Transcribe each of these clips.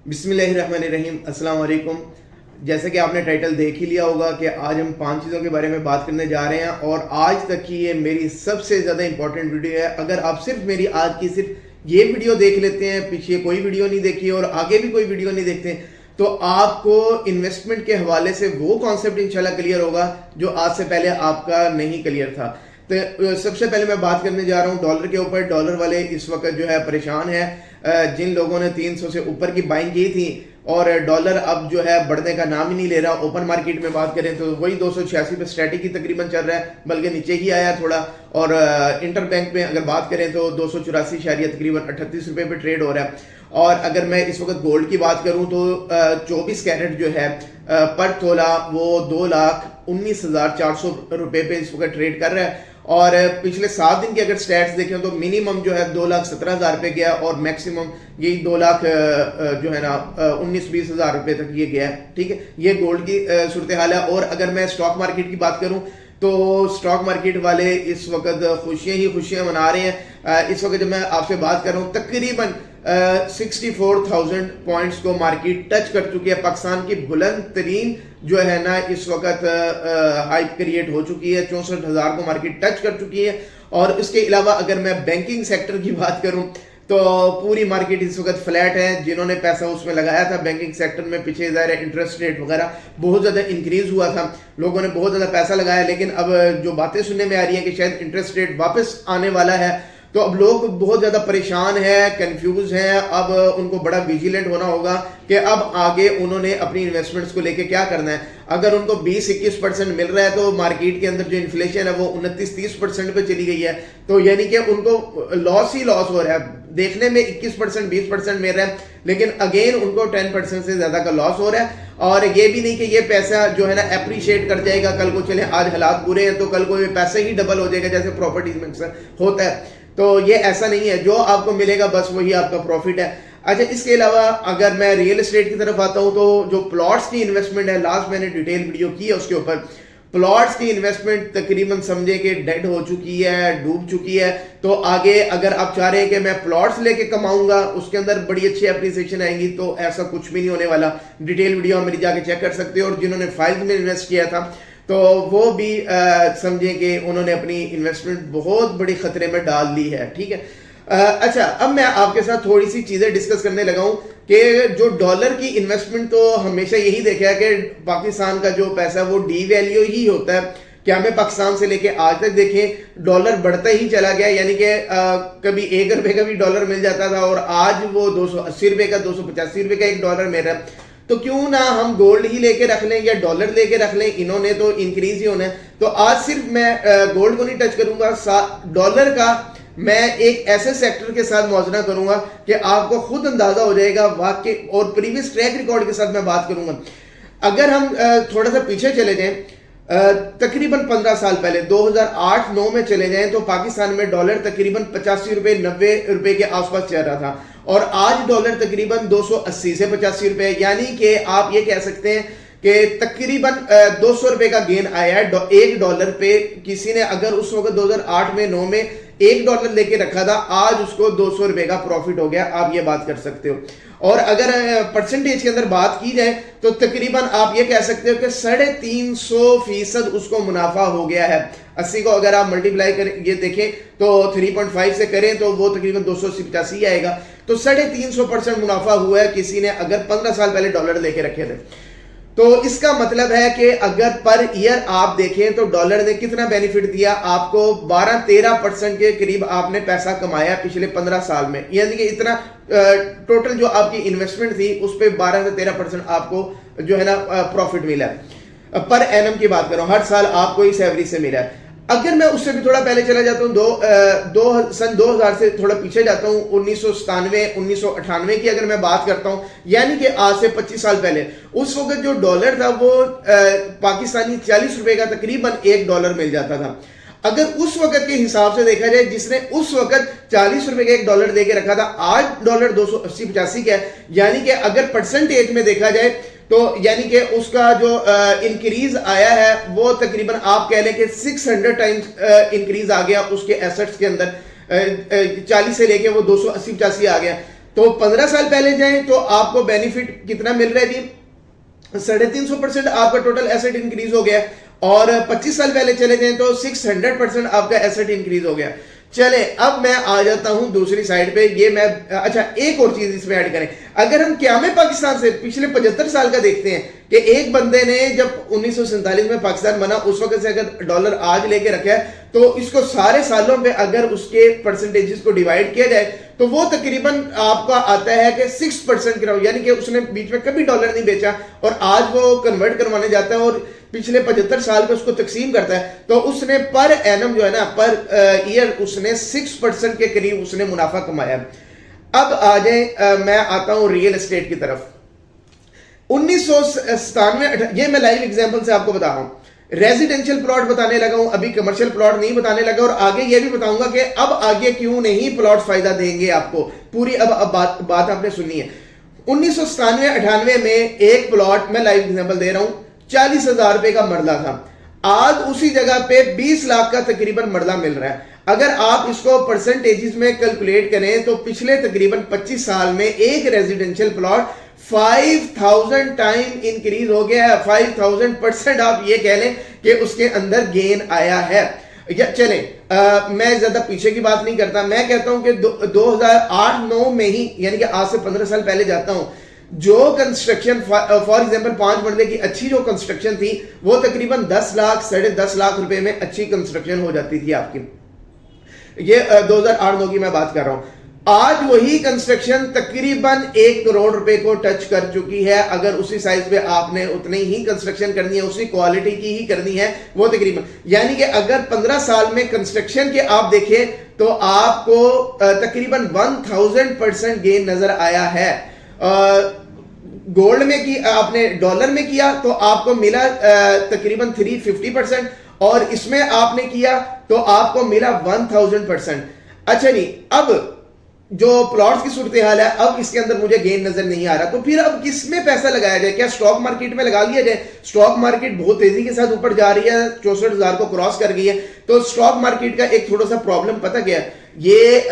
बिस्मिल्लाहिर्रहमानिर्रहीम, अस्सलाम वालेकुम। जैसे कि आपने टाइटल देख ही लिया होगा कि आज हम 5 चीज़ों के बारे में बात करने जा रहे हैं और आज तक की ये मेरी सबसे ज़्यादा इंपॉर्टेंट वीडियो है। अगर आप सिर्फ मेरी आज की सिर्फ ये वीडियो देख लेते हैं, पीछे कोई वीडियो नहीं देखी और आगे भी कोई वीडियो नहीं देखते, तो आपको इन्वेस्टमेंट के हवाले से वो कॉन्सेप्ट इंशाल्लाह क्लियर होगा जो आज से पहले आपका नहीं क्लियर था। तो सबसे पहले मैं बात करने जा रहा हूँ डॉलर के ऊपर। डॉलर वाले इस वक्त जो है परेशान है। जिन लोगों ने 300 से ऊपर की बाइंग की थी और डॉलर अब जो है बढ़ने का नाम ही नहीं ले रहा। ओपन मार्केट में बात करें तो वही 286 पे स्ट्रेटजी तकरीबन चल रहा है, बल्कि नीचे ही आया थोड़ा। और इंटर बैंक में अगर बात करें तो 284 तकरीबन 38 रुपए पे ट्रेड हो रहा है। और अगर मैं इस वक्त गोल्ड की बात करूं तो 24 कैरेट जो है पर तोला वो 2,19,400 रुपए पे इस वक्त ट्रेड कर रहा है। और पिछले 7 दिन के अगर स्टैट्स देखें तो मिनिमम जो है 2,17,000 पे गया और मैक्सिमम यही 2 लाख जो है ना 19-20 हजार रुपए तक ये गया है। ठीक है, ये गोल्ड की सूरत हाल है। और अगर मैं स्टॉक मार्केट की बात करूं तो स्टॉक मार्केट वाले इस वक्त खुशियां ही खुशियां मना रहे हैं। इस वक्त जब मैं आपसे बात कर रहा हूं तकरीबन 64,000 पॉइंट्स को मार्केट टच कर चुकी है। पाकिस्तान की बुलंद तरीन जो है ना इस वक्त हाइप क्रिएट हो चुकी है। 64,000 को मार्केट टच कर चुकी है। और इसके अलावा अगर मैं बैंकिंग सेक्टर की बात करूं तो पूरी मार्केट इस वक्त फ्लैट है। जिन्होंने पैसा उसमें लगाया था बैंकिंग सेक्टर में, पीछे ज़ाहिर है इंटरेस्ट रेट वगैरह बहुत ज़्यादा इंक्रीज हुआ था, लोगों ने बहुत ज़्यादा पैसा लगाया। लेकिन अब जो बातें सुनने में आ रही है कि शायद इंटरेस्ट रेट वापस आने वाला है, तो अब लोग बहुत ज़्यादा परेशान हैं, कंफ्यूज हैं। अब उनको बड़ा विजिलेंट होना होगा कि अब आगे उन्होंने अपनी इन्वेस्टमेंट्स को लेके क्या करना है। अगर उनको 20-21% मिल रहा है तो मार्केट के अंदर जो इन्फ्लेशन है वो 29-30% पे चली गई है, तो यानी कि उनको लॉस ही लॉस हो रहा है। देखने में 21% 20% मिल रहा है, लेकिन अगेन उनको 10% से ज्यादा का लॉस हो रहा है। और ये भी नहीं कि ये पैसा जो है ना एप्रिशिएट कर जाएगा कल को, चले आज हालात बुरे हैं तो कल को ये पैसे ही डबल हो जाएगा जैसे प्रॉपर्टीज में अक्सर होता है। तो ये ऐसा नहीं है, जो आपको मिलेगा बस वही आपका प्रॉफिट है। अच्छा, इसके अलावा अगर मैं रियल एस्टेट की तरफ आता हूं तो जो प्लॉट्स की इन्वेस्टमेंट है, लास्ट मैंने डिटेल वीडियो की है उसके ऊपर। प्लॉट्स की इन्वेस्टमेंट तकरीबन समझे कि डेड हो चुकी है, डूब चुकी है। तो आगे अगर आप चाह रहे हैं कि मैं प्लॉट्स लेके कमाऊंगा, उसके अंदर बड़ी अच्छी एप्रिसिएशन आएंगी, तो ऐसा कुछ भी नहीं होने वाला। डिटेल वीडियो मेरी जाके चेक कर सकते हो। और जिन्होंने फाइल्स में इन्वेस्ट किया था तो वो भी समझें कि उन्होंने अपनी इन्वेस्टमेंट बहुत बड़ी खतरे में डाल ली है। ठीक है। अच्छा, अब मैं आपके साथ थोड़ी सी चीजें डिस्कस करने लगा हूं कि जो डॉलर की इन्वेस्टमेंट, तो हमेशा यही देखा है कि पाकिस्तान का जो पैसा है वो डी वैल्यू ही होता है। क्या हमें पाकिस्तान से लेके आज तक देखें डॉलर बढ़ता ही चला गया, यानी कि कभी 1 रुपए का भी डॉलर मिल जाता था और आज वो 280 रुपए का 285 रुपए का 1 डॉलर मिल रहा है। तो क्यों ना हम गोल्ड ही लेके रख लें या डॉलर लेके रख लें, इन्होंने तो इंक्रीज ही होना है। तो आज सिर्फ मैं गोल्ड को नहीं टच करूंगा, डॉलर का मैं एक ऐसे सेक्टर के साथ मौजना करूंगा कि आपको खुद अंदाजा हो जाएगा वाकई। और प्रीवियस ट्रैक रिकॉर्ड के साथ मैं बात करूंगा। अगर हम थोड़ा सा पीछे चले जाएं, तकरीबन 15 साल पहले 2008-9 में चले जाएं तो पाकिस्तान में डॉलर तकरीबन 85 रुपए 90 रुपए के आसपास चल रहा था। और आज डॉलर तकरीबन 280 से 85 रुपए, यानी कि आप ये कह सकते हैं कि तकरीबन 200 रुपए का गेन आया है 1 डॉलर पे। किसी ने अगर उस वक्त 2008 में 9 में 1 डॉलर लेके रखा था, आज उसको 200 रुपए का प्रॉफिट हो गया। आप ये बात कर सकते हो। और अगर परसेंटेज के अंदर बात की जाए तो तकरीबन आप ये कह सकते हो कि 350% उसको मुनाफा हो गया है। 80 को अगर आप मल्टीप्लाई करें, ये देखें तो 3.5 से करें तो वो तकरीबन 285 आएगा। तो 350% मुनाफा हुआ है किसी ने अगर 15 साल पहले डॉलर लेके रखे थे। तो इसका मतलब है कि अगर पर ईयर आप देखें तो डॉलर ने कितना बेनिफिट दिया आपको, 12-13% के करीब आपने पैसा कमाया पिछले 15 साल में। यानी कि इतना टोटल जो आपकी इन्वेस्टमेंट थी उस पर 12 से 13% आपको जो है ना प्रॉफिट मिला है। पर एनम की बात करूं, हर साल आपको इस एवरेज से मिला है। अगर मैं उससे भी थोड़ा पहले चला जाता हूं, सन 2000 से थोड़ा पीछे जाता हूं, 1997-1998 की अगर मैं बात करता हूं, यानी कि आज से 25 साल पहले, उस वक्त जो डॉलर था वो पाकिस्तानी 40 रुपए का तकरीबन 1 डॉलर मिल जाता था। अगर उस वक्त के हिसाब से देखा जाए, जिसने उस वक्त 40 रुपए का 1 डॉलर देके रखा था, आज डॉलर 280-85 का है। यानी कि अगर परसेंटेज में देखा जाए तो यानी कि उसका जो इंक्रीज आया है वो तकरीबन आप कह लें कि 600 टाइम्स इंक्रीज आ गया उसके एसेट्स के अंदर। 40 से लेके वो 280-85 आ गया। तो 15 साल पहले जाएं तो आपको बेनिफिट कितना मिल रहा है जी? 350% आपका टोटल एसेट इंक्रीज हो गया, और 25 साल पहले चले जाएं तो 600% आपका एसेट इंक्रीज हो गया। चले अब मैं आ जाता हूं दूसरी साइड पे। ये मैं अच्छा एक और चीज इसमें ऐड करें, अगर हम क़याम पाकिस्तान से पिछले 75 साल का देखते हैं कि एक बंदे ने जब 1947 में पाकिस्तान बना उस वक्त से अगर डॉलर आज लेके रखा है तो इसको सारे सालों में अगर उसके परसेंटेजेस को डिवाइड किया जाए तो वो तकरीबन आपका आता है कि 6% की, यानी कि उसने बीच में कभी डॉलर नहीं बेचा और आज वो कन्वर्ट करवाने जाता है और पिछले 75 साल पे उसको तकसीम करता है तो उसने पर एनम जो है ना, पर ईयर उसने 6% के करीब उसने मुनाफा कमाया। अब आ जाए, मैं आता हूं रियल एस्टेट की तरफ। 1997, ये मैं लाइव एग्जांपल से आपको बता रहा हूं, रेजिडेंशियल प्लॉट बताने लगा हूं, अभी कमर्शियल प्लॉट नहीं बताने लगा, और आगे ये भी बताऊंगा कि अब आगे क्यों नहीं प्लॉट फायदा देंगे आपको पूरी। अब बात आपने सुनी है। 1997-98 में एक प्लॉट, मैं लाइव एग्जांपल दे रहा हूं, 40,000 रुपए का मरला था। आज उसी जगह पे 20 लाख का तकरीबन मरला मिल रहा है। अगर आप इसको परसेंटेजेस में कैलकुलेट करें तो पिछले तकरीबन 25 साल में एक रेजिडेंशियल प्लॉट 5000 टाइम इंक्रीज हो गया है। 5000% आप ये कह लें कि उसके अंदर गेन आया है। या चले मैं ज्यादा पीछे की बात नहीं करता, मैं कहता हूं कि 2008-9 में ही, यानी कि आज से 15 साल पहले जाता हूं, जो कंस्ट्रक्शन फॉर एग्जांपल 5 मरले की अच्छी जो कंस्ट्रक्शन थी वो तकरीबन 10 लाख 10.5 लाख रुपए में अच्छी कंस्ट्रक्शन हो जाती थी आपकी। ये 2008-9 की मैं बात कर रहा हूं। आज वही कंस्ट्रक्शन तकरीबन 1 करोड़ रुपए को टच कर चुकी है। अगर उसी साइज पे आपने उतनी ही कंस्ट्रक्शन करनी है, उसी क्वालिटी की ही करनी है, वो तकरीबन, यानी कि अगर 15 साल में कंस्ट्रक्शन के आप देखें तो आपको तकरीबन 1000% गेन नजर आया है। गोल्ड में की आपने डॉलर में किया तो आपको मिला तकरीबन 350%, और इसमें आपने किया तो आपको मिला 1000%। अच्छा नहीं, अब जो प्लॉट्स की सूरत हाल है, अब इसके अंदर मुझे गेन नजर नहीं आ रहा, तो फिर अब किस में पैसा लगाया जाए? क्या स्टॉक मार्केट में लगा लिया जाए? स्टॉक मार्केट बहुत तेजी के साथ ऊपर जा रही है, 64,000 को क्रॉस कर गई है। तो स्टॉक मार्केट का एक थोड़ा सा प्रॉब्लम पता क्या है, ये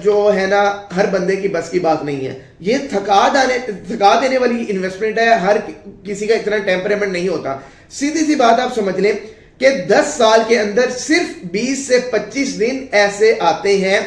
जो है ना, हर बंदे की बस की बात नहीं है। ये थका देने वाली इन्वेस्टमेंट है, हर किसी का इतना टेम्परेमेंट नहीं होता। सीधी सी बात आप समझ लें कि 10 साल के अंदर सिर्फ 20 से 25 दिन ऐसे आते हैं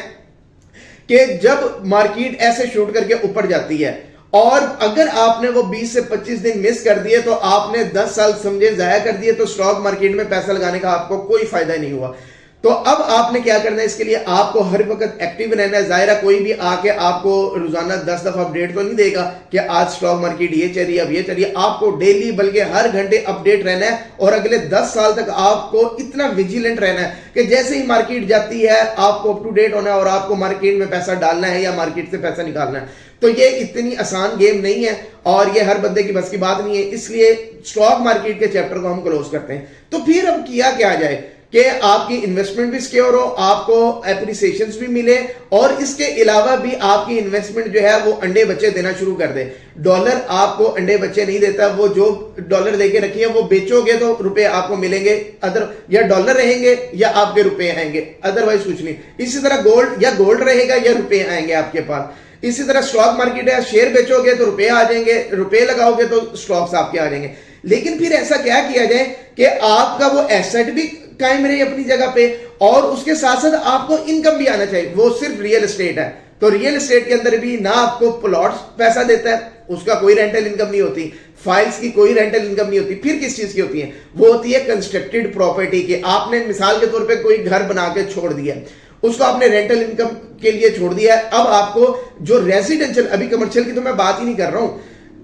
कि जब मार्केट ऐसे शूट करके ऊपर जाती है, और अगर आपने वो 20 से 25 दिन मिस कर दिए तो आपने 10 साल समझे जाया कर दिए, तो स्टॉक मार्केट में पैसा लगाने का आपको कोई फायदा नहीं हुआ। तो अब आपने क्या करना है, इसके लिए आपको हर वक्त एक्टिव रहना है। जाहिर है कोई भी आके आपको रोजाना 10 दफा अपडेट तो नहीं देगा कि आज स्टॉक मार्केट ये चल रही है, अब ये चल रही है। आपको डेली बल्कि हर घंटे अपडेट रहना है, और अगले 10 साल तक आपको इतना विजिलेंट रहना है कि जैसे ही मार्केट जाती है आपको अप टू डेट होना है, और आपको मार्केट में पैसा डालना है या मार्केट से पैसा निकालना है। तो ये इतनी आसान गेम नहीं है, और ये हर बंदे की बस की बात नहीं है। इसलिए स्टॉक मार्केट के चैप्टर को हम क्लोज करते हैं। तो फिर अब किया क्या जाए कि आपकी इन्वेस्टमेंट भी सिक्योर हो, आपको एप्रिसिएशंस भी मिले, और इसके अलावा भी आपकी इन्वेस्टमेंट जो है वो अंडे बच्चे देना शुरू कर दे। डॉलर आपको अंडे बच्चे नहीं देता, वो जो डॉलर देके रखी है वो बेचोगे तो रुपए आपको मिलेंगे, अदर या डॉलर रहेंगे या आपके रुपए आएंगे, अदरवाइज कुछ नहीं। इसी तरह गोल्ड, या गोल्ड रहेगा या रुपए आएंगे आपके पास। इसी तरह स्टॉक मार्केट है, शेयर बेचोगे तो रुपए आ जाएंगे, रुपए लगाओगे तो स्टॉक्स आपके आ जाएंगे। लेकिन फिर ऐसा क्या किया जाए कि आपका वो एसेट भी कायम रहे अपनी जगह पे, और उसके साथ साथ आपको इनकम भी आना चाहिए। वो सिर्फ रियल एस्टेट है, तो रियल एस्टेट के अंदर भी ना आपको प्लॉट पैसा देता है, उसका कोई रेंटल इनकम नहीं होती, फाइल्स की कोई रेंटल इनकम नहीं होती। फिर किस चीज की होती है? वो होती है कंस्ट्रक्टेड प्रॉपर्टी की। आपने मिसाल के तौर पे कोई घर बना के छोड़ दिया, उसको आपने रेंटल इनकम के लिए छोड़ दिया है। अब आपको जो रेजिडेंशियल, अभी कमर्शियल की तो मैं बात ही नहीं कर रहा हूं,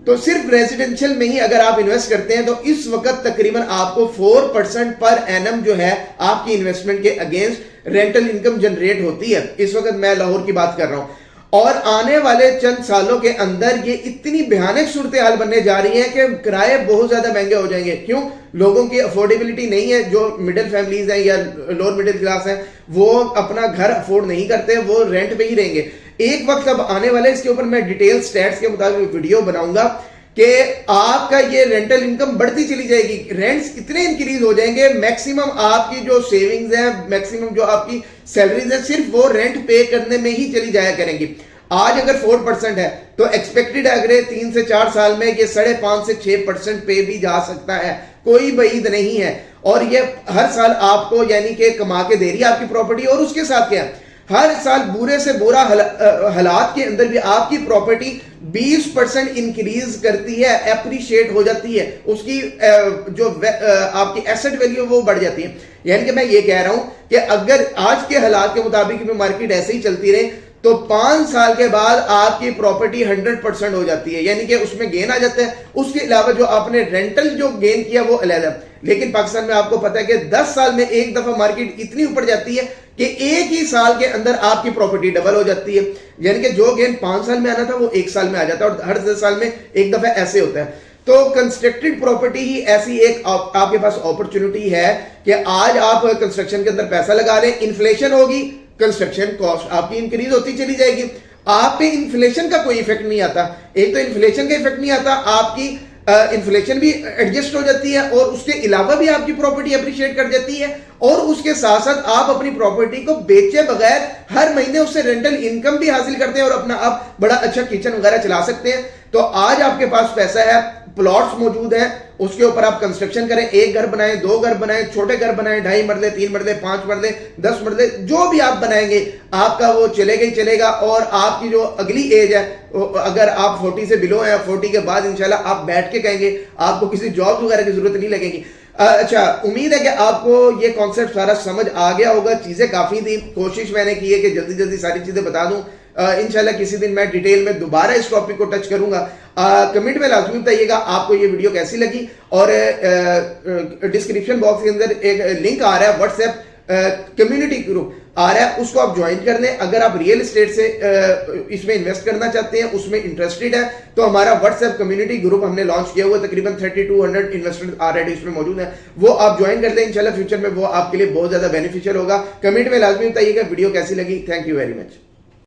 तो सिर्फ रेजिडेंशियल में ही अगर आप इन्वेस्ट करते हैं तो इस वक्त तकरीबन आपको 4% पर एनम जो है आपकी इन्वेस्टमेंट के अगेंस्ट रेंटल इनकम जनरेट होती है। इस वक्त मैं लाहौर की बात कर रहा हूं, और आने वाले चंद सालों के अंदर ये इतनी भयानक सूरत हाल बनने जा रही है कि किराए बहुत ज्यादा महंगे हो जाएंगे। क्यों? लोगों की अफोर्डेबिलिटी नहीं है। जो मिडिल फैमिलीज हैं या लोअर मिडिल क्लास हैं, वो अपना घर अफोर्ड नहीं करते, वो रेंट पे ही रहेंगे। एक वक्त अब आने वाला है, इसके ऊपर मैं डिटेल स्टैट्स के मुताबिक वीडियो बनाऊंगा कि आपका ये रेंटल इनकम बढ़ती चली जाएगी, रेंट्स इतने इंक्रीज हो जाएंगे, मैक्सिमम आपकी जो सेविंग्स है, मैक्सिमम जो आपकी सैलरीज है, सिर्फ वो रेंट पे करने में ही चली जाया करेंगी। आज अगर 4% है तो एक्सपेक्टेड अगले 3 से 4 साल में ये 5.5 से 6% पे भी जा सकता है, कोई बईद नहीं है। और ये हर साल आपको यानी कि कमा के दे रही है आपकी प्रॉपर्टी। और उसके साथ क्या है, हर साल बुरे से बुरा हालात के अंदर भी आपकी प्रॉपर्टी 20% इंक्रीज करती है, एप्रिशिएट हो जाती है, उसकी जो आपकी एसेट वैल्यू वो बढ़ जाती है। यानी कि मैं ये कह रहा हूं कि अगर आज के हालात के मुताबिक भी मार्केट ऐसे ही चलती रहे तो 5 साल के बाद आपकी प्रॉपर्टी 100% हो जाती है, यानी कि उसमें गेन आ जाता है। उसके अलावा जो आपने रेंटल जो गेन किया वो अलग। लेकिन पाकिस्तान में आपको पता है कि 10 साल में एक दफा मार्केट इतनी ऊपर जाती है कि एक ही साल के अंदर आपकी प्रॉपर्टी डबल हो जाती है, यानी कि जो गेन 5 साल में आना था वो 1 साल में आ जाता है, और हर 10 साल में एक दफा ऐसे होता है। तो कंस्ट्रक्टेड प्रॉपर्टी ही ऐसी एक आपके पास अपॉर्चुनिटी है कि आज आप कंस्ट्रक्शन के अंदर पैसा लगा लें, इन्फ्लेशन होगी, कंस्ट्रक्शन कॉस्ट आपकी इंक्रीज होती चली जाएगी, आप पे इन्फ्लेशन का कोई इफेक्ट नहीं आता। एक तो इन्फ्लेशन का इफेक्ट नहीं आता, आपकी इन्फ्लेशन भी एडजस्ट हो जाती है, और उसके अलावा भी आपकी प्रॉपर्टी अप्रिशिएट कर जाती है, और उसके साथ साथ आप अपनी प्रॉपर्टी को बेचे बगैर हर महीने उससे रेंटल इनकम भी हासिल करते हैं और अपना आप बड़ा अच्छा किचन वगैरह चला सकते हैं। तो आज आपके पास पैसा है, प्लॉट्स मौजूद हैं, उसके ऊपर आप कंस्ट्रक्शन करें, 1 घर बनाएं, 2 घर बनाएं, छोटे घर बनाएं, 2.5 मरले, 3 मरले, 5 मरले, 10 मरले, जो भी आप बनाएंगे आपका वो चलेगा ही चलेगा। और आपकी जो अगली एज है, अगर आप 40 से बिलो हैं, 40 के बाद इंशाल्लाह आप बैठ के कहेंगे, आपको किसी जॉब वगैरह की जरूरत नहीं लगेगी। अच्छा, उम्मीद है कि आपको ये कॉन्सेप्ट सारा समझ आ गया होगा। चीजें काफी थी, कोशिश मैंने की है कि जल्दी जल्दी सारी चीजें बता दूं। इंशाल्लाह किसी दिन मैं डिटेल में दोबारा इस टॉपिक को टच करूंगा। कमेंट में लाजमी बताइएगा आपको ये वीडियो कैसी लगी, और डिस्क्रिप्शन बॉक्स के अंदर एक लिंक आ रहा है, व्हाट्सएप कम्युनिटी ग्रुप आ रहा है, उसको आप ज्वाइन कर लें। अगर आप रियल एस्टेट से इसमें इन्वेस्ट करना चाहते हैं, उसमें इंटरेस्टेड है, तो हमारा व्हाट्सएप कम्युनिटी ग्रुप हमने लॉन्च किया हुआ है, तकरीबन 3200 इन्वेस्टर्स ऑलरेडी इसमें मौजूद हैं, वो आप ज्वाइन कर लें। इंशाल्लाह फ्यूचर में वो आपके लिए बहुत ज्यादा बेनिफिशियल होगा। कमेंट में लाजमी बताइएगा वीडियो कैसी लगी। Thank you very much.